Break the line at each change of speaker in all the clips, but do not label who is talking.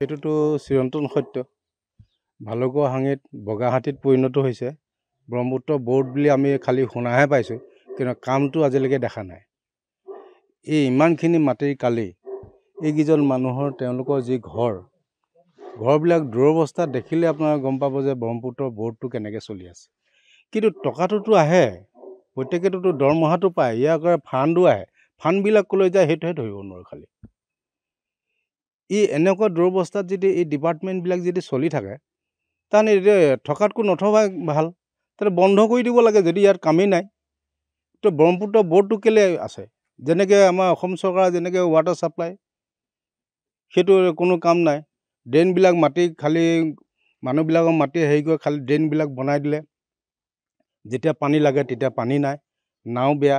এইটোতো চিৰন্তন সত্য। ভালুকৰ হাঙিত বগাহাতীত পৰিণত হৈছে। ব্ৰহ্মপুত্ৰ ব'ৰ্ড বুলি আমি খালি শুনাহে পাইছোঁ, কিন্তু কামটো আজিলৈকে দেখা নাই। এই ইমানখিনি মাটিৰ কালি এইকেইজন মানুহৰ তেওঁলোকৰ যি ঘৰবিলাক দুৰৱস্থা দেখিলে আপোনাৰ গম পাব যে ব্ৰহ্মপুত্ৰ ব'ৰ্ডটো কেনেকৈ চলি আছে। কিন্তু টকাটোতো আহে, প্ৰত্যেকেতো দৰমহাটো পায়, ইয়াৰ ফাণ্ডো আহে। ফাণ্ডবিলাক ক'লৈ যায় সেইটোহে ধৰিব নোৱাৰোঁ খালি। এনেকুৱা দুৰৱস্থাত যদি এই ডিপাৰ্টমেণ্টবিলাক যদি চলি থাকে, তাৰমানে এতিয়া থকাতকৈ নথকাই ভাল। তাতে বন্ধ কৰি দিব লাগে যদি ইয়াত কামেই নাই। তো ব্ৰহ্মপুত্ৰ ব'ৰ্ডটো কেলৈ আছে? যেনেকৈ আমাৰ অসম চৰকাৰৰ যেনেকৈ ৱাটাৰ ছাপ্লাই, সেইটো কোনো কাম নাই। ড্ৰেইনবিলাক মাটি খালি মানুহবিলাকৰ মাটি হেৰি কৰি খালি ড্ৰেইনবিলাক বনাই দিলে। যেতিয়া পানী লাগে তেতিয়া পানী নাই, নাও বেয়া।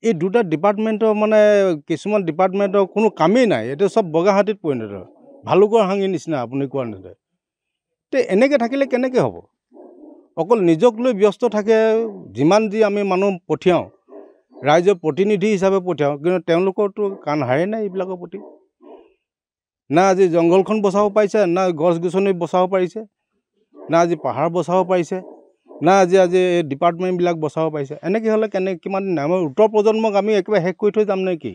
এই দুটা ডিপাৰ্টমেণ্টৰ মানে কিছুমান ডিপাৰ্টমেণ্টৰ কোনো কামেই নাই। এইটো চব বগাহাতীত পৰিণত, ভালুকৰ হাঙিৰ নিচিনা আপুনি কোৱাৰ নিচিনা। তে এনেকৈ থাকিলে কেনেকৈ হ'ব? অকল নিজক লৈ ব্যস্ত থাকে। যিমান যি আমি মানুহ পঠিয়াওঁ, ৰাইজৰ প্ৰতিনিধি হিচাপে পঠিয়াওঁ, কিন্তু তেওঁলোকৰতো কাণ হাৰেই নাই এইবিলাকৰ প্ৰতি। না আজি জংঘলখন বচাব পাৰিছে, না গছ গছনি বচাব পাৰিছে, না আজি পাহাৰ বচাব পাৰিছে, না আজি এই ডিপাৰ্টমেণ্টবিলাক বচাব পাৰিছে। এনেকৈ হ'লে কিমান দিন আমাৰ উত্তৰ প্ৰজন্মক আমি একেবাৰে শেষ কৰি থৈ যাম নে কি?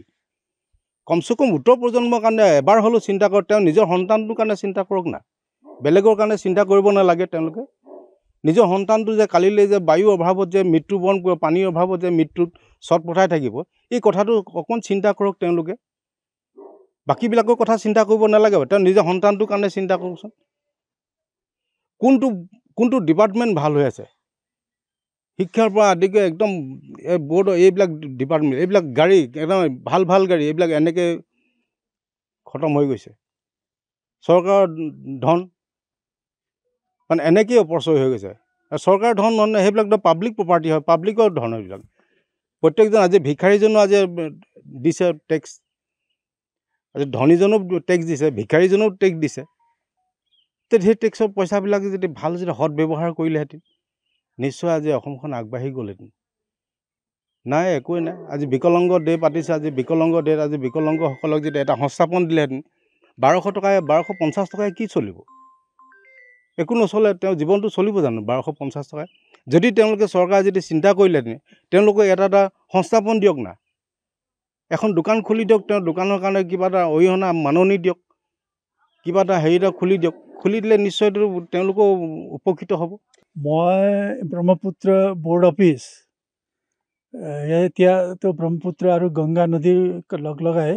কমচে কম উত্তৰ প্ৰজন্মৰ কাৰণে এবাৰ হ'লেও চিন্তা কৰক। তেওঁ নিজৰ সন্তানটোৰ কাৰণে চিন্তা কৰক না, বেলেগৰ কাৰণে চিন্তা কৰিব নালাগে। তেওঁলোকে নিজৰ সন্তানটো যে কালিলৈ যে বায়ুৰ অভাৱত যে মৃত্যুবৰণ কৰিব, পানীৰ অভাৱত যে মৃত্যুত চট পঠাই থাকিব, এই কথাটো অকণমান চিন্তা কৰক তেওঁলোকে। বাকীবিলাকৰ কথা চিন্তা কৰিব নালাগে, তেওঁ নিজৰ সন্তানটোৰ কাৰণে চিন্তা কৰকচোন। কোনটো ডিপাৰ্টমেণ্ট ভাল হৈ আছে? শিক্ষাৰ পৰা আদি কৰি একদম এই ব'ৰ্ডৰ এইবিলাক ডিপাৰ্টমেণ্ট, এইবিলাক গাড়ী একদম ভাল গাড়ী, এইবিলাক এনেকৈ খতম হৈ গৈছে। চৰকাৰৰ ধন মানে এনেকেই অপচয় হৈ গৈছে। আৰু চৰকাৰৰ ধন নহয়, সেইবিলাকতো পাব্লিক প্ৰপাৰ্টি হয়, পাব্লিকৰ ধন সেইবিলাক। প্ৰত্যেকজন আজি ভিক্ষাৰীজনো আজি দিছে টেক্স, আজি ধনীজনো টেক্স দিছে, ভিক্ষাৰীজনেও টেক্স দিছে। তেতিয়া সেই টেক্সৰ পইচাবিলাক যদি ভাল যদি সৎ ব্যৱহাৰ কৰিলেহেঁতেন, নিশ্চয় আজি অসমখন আগবাঢ়ি গ'লহেঁতেন। নাই, একোৱেই নাই। আজি বিকলাংগ ডে পাতিছে, আজি বিকলাংগ ডেত আজি বিকলাংগসকলক যদি এটা সংস্থাপন দিলেহেঁতেন, 1250 টকাই কি চলিব? একো নচলে। তেওঁ জীৱনটো চলিব জানো 1250 টকাই? যদি তেওঁলোকে চৰকাৰে যদি চিন্তা কৰিলেহেঁতেন, তেওঁলোকে এটা সংস্থাপন দিয়ক না, এখন দোকান খুলি দিয়ক। তেওঁ দোকানৰ কাৰণে কিবা এটা অৰিহণা মাননি দিয়ক, কিবা এটা হেৰি এটা খুলি দিয়ক। খুলি দিলে নিশ্চয় তেওঁলোকো উপকৃত হ'ব।
মই ব্ৰহ্মপুত্ৰ ব'ৰ্ড অফিচ এতিয়াতো ব্ৰহ্মপুত্ৰ আৰু গংগা নদীৰ লগাই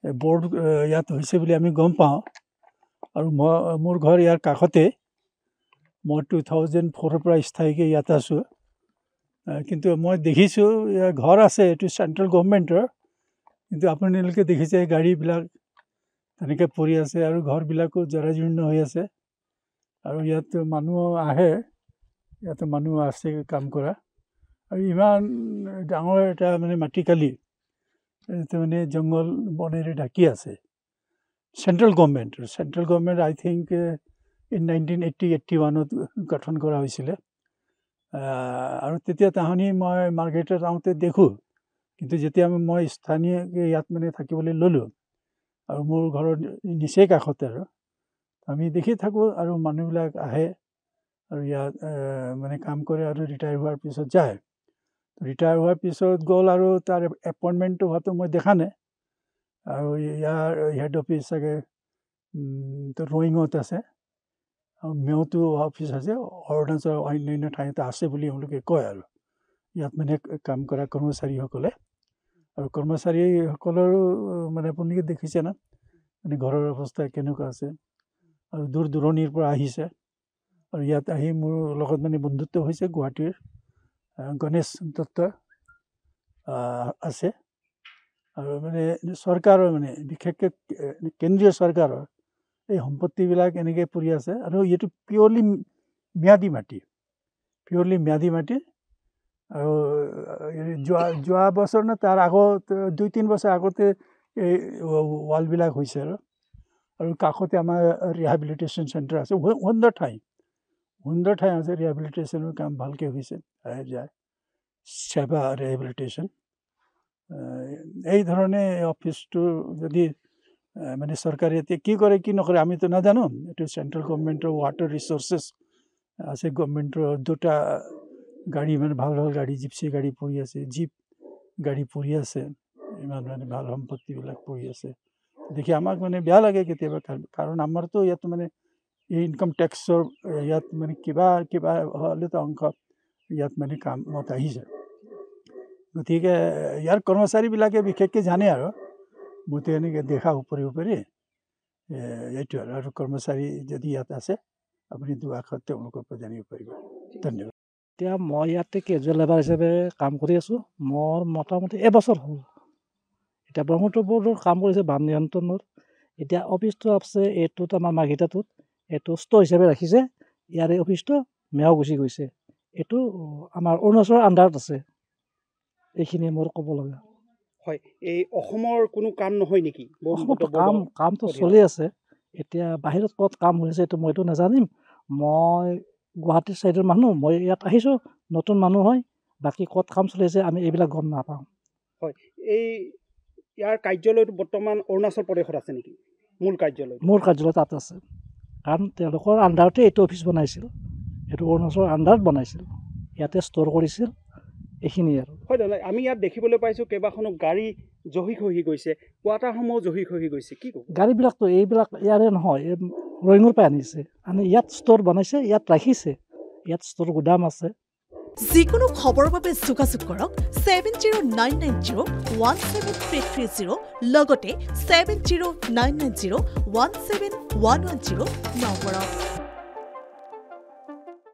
ব'ৰ্ড ইয়াত হৈছে বুলি আমি গম পাওঁ। আৰু মোৰ ঘৰ ইয়াৰ কাষতে। মই 2004ৰ পৰা স্থায়ীকৈ ইয়াত আছোঁ। কিন্তু মই দেখিছোঁ ইয়াৰ ঘৰ আছে, এইটো চেণ্ট্ৰেল গভৰ্ণমেণ্টৰ, কিন্তু আপোনালোকে দেখিছে গাড়ীবিলাক তেনেকৈ পৰি আছে আৰু ঘৰবিলাকো জৰাজীৰ্ণ হৈ আছে। আৰু ইয়াত মানুহ আহে, ইয়াতে মানুহ আছে কাম কৰা। আৰু ইমান ডাঙৰ এটা মানে মাটিকালি মানে জংঘল বনেৰে ঢাকি আছে। Central government I think in 1981 গঠন কৰা হৈছিলে। আৰু তেতিয়া তাহানি মই মাৰ্ঘেৰিটাত আহোঁতে দেখোঁ, কিন্তু যেতিয়া মই স্থানীয় ইয়াত মানে থাকিবলৈ ল'লোঁ, আৰু মোৰ ঘৰৰ নিচেই কাষতে, আৰু আমি দেখি থাকোঁ। আৰু মানুহবিলাক আহে আৰু ইয়াত মানে কাম কৰে আৰু ৰিটায়াৰ হোৱাৰ পিছত যায়। ৰিটায়াৰ হোৱাৰ পিছত গ'ল আৰু তাৰ এপইণ্টমেণ্টটো হোৱাটো মই দেখা নাই। আৰু ইয়াৰ হেড অফিচ চাগে ৰয়িঙত আছে, আৰু মেওতো অফিচ আছে, অৰুণাচলৰ অন্যান্য ঠাইতে আছে বুলি এওঁলোকে কয়। আৰু ইয়াত মানে কাম কৰা কৰ্মচাৰীসকলে, আৰু কৰ্মচাৰীসকলৰো মানে আপোনালোকে দেখিছে না, মানে ঘৰৰ অৱস্থা কেনেকুৱা আছে। আৰু দূৰ দূৰণিৰ পৰা আহিছে, আৰু ইয়াত আহি মোৰ লগত মানে বন্ধুত্ব হৈছে। গুৱাহাটীৰ গণেশ দত্ত আছে। আৰু মানে চৰকাৰৰ মানে বিশেষকৈ কেন্দ্ৰীয় চৰকাৰৰ এই সম্পত্তিবিলাক এনেকৈ পৰি আছে। আৰু এইটো পিয়ৰলি ম্যাদী মাটি। আৰু যোৱা বছৰ নে তাৰ আগত 2-3 বছৰ আগতে এই ৱালবিলাক হৈছে। আৰু কাষতে আমাৰ ৰিহেবিলিটেশ্যন চেণ্টাৰ আছে, সুন্দৰ ঠাই আছে। ৰিহেবিলিটেশ্যনৰ কাম ভালকৈ হৈছে, যায় সেৱা ৰিহেবিলিটেশ্যন। এই ধৰণে অফিচটো যদি মানে চৰকাৰে এতিয়া কি কৰে কি নকৰে আমিতো নাজানো এইটো চেণ্ট্ৰেল গভৰ্ণমেণ্টৰ ৱাটাৰ ৰিচোৰ্চেছ আছে গভৰ্ণমেণ্টৰ 2টা গাড়ী মানে ভাল ভাল গাড়ী জিপচি গাড়ী পৰি আছে জীপ গাড়ী পৰি আছে ইমান মানে ভাল সম্পত্তিবিলাক পৰি আছে দেখি আমাক মানে বেয়া লাগে কেতিয়াবা কাৰণ আমাৰতো ইয়াত মানে এই ইনকাম টেক্সৰ ইয়াত মানে কিবা কিবা হ'লেতো অংশ ইয়াত মানে কামত আহিছে গতিকে ইয়াৰ কৰ্মচাৰীবিলাকে বিশেষকৈ জানে আৰু মইতো এনেকৈ দেখা উপৰি এইটো আৰু কৰ্মচাৰী যদি ইয়াত আছে আপুনি দুআষাৰ তেওঁলোকৰ পৰা জানিব পাৰিব ধন্যবাদ
এতিয়া মই ইয়াতে কেজুৱেল লেবাৰ হিচাপে কাম কৰি আছোঁ মোৰ মোটামুটি এবছৰ হ'ল এতিয়া ব্ৰহ্মপুত্ৰ বৰ্ডৰ কাম কৰিছে বান নিয়ন্ত্ৰণৰ এতিয়া অফিচটো আছে এইটোত আমাৰ মাৰ্ঘেৰিটাটোত এইটো ষ্ট'ৰ হিচাপে ৰাখিছে ইয়াৰে অফিচটো মেও গুচি গৈছে এইটো আমাৰ অৰুণাচলৰ আণ্ডাৰত আছে এইখিনিয়ে মোৰ ক'ব লগা
হয় এই অসমৰ কোনো কাম নহয় নেকি
অসমতো কামটো চলি আছে এতিয়া বাহিৰত ক'ত কাম হৈ আছে এইটো মইতো নাজানিম মই গুৱাহাটীৰ ছাইডৰ মানুহ মই ইয়াত আহিছোঁ নতুন মানুহ হয় বাকী ক'ত কাম চলি আছে আমি এইবিলাক গম নাপাওঁ
হয় এই ইয়াৰ কাৰ্যালয়টো বৰ্তমান অৰুণাচল প্ৰদেশত আছে নেকি মূল কাৰ্যালয়
তাত আছে কাৰণ তেওঁলোকৰ আণ্ডাৰতে এইটো অফিচ বনাইছিল এইটো অৰুণাচলৰ আণ্ডাৰত বনাইছিল ইয়াতে ষ্ট'ৰ কৰিছিল এইখিনিয়ে আৰু
হয় দাদা আমি ইয়াত দেখিবলৈ পাইছোঁ কেইবাখনো গাড়ী জহি খহি গৈছে কোৱাটাৰসমূহ জহি খহি গৈছে কি ক'ব
গাড়ীবিলাকতো এইবিলাক ইয়াৰে নহয় ৰয়িঙৰ পৰা আনিছে ইয়াত ষ্ট'ৰ বনাইছে ইয়াত ৰাখিছে ইয়াত ষ্ট'ৰ গুদাম আছে
যিকোনো খবৰৰ বাবে যোগাযোগ কৰক 7099017330 লগতে 7099017110 নম্বৰত